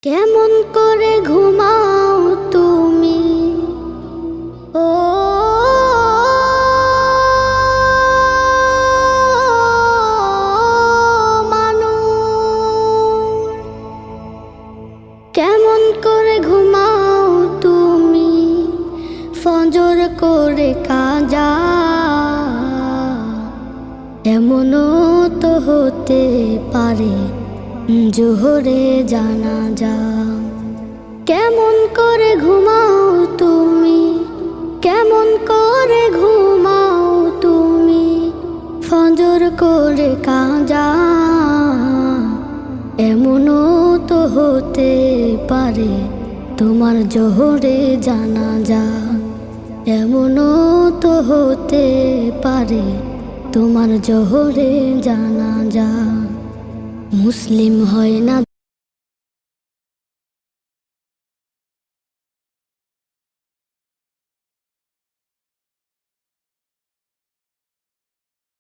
কেমন করে ঘুমাও তুমি ও মানুষ, কেমন করে ঘুমাও তুমি ফজর করে কাজা, এমনও তো হতে পারে জোহরে জানাজা। কেমন করে ঘুমাও তুমি, কেমন করে ঘুমাও তুমি ফজর করে কাজা, এমনও তো হতে পারে তোমার জোহরে জানাজা, এমনও তো হতে পারে তোমার জোহরে জানাজা। মুসলিম হয় না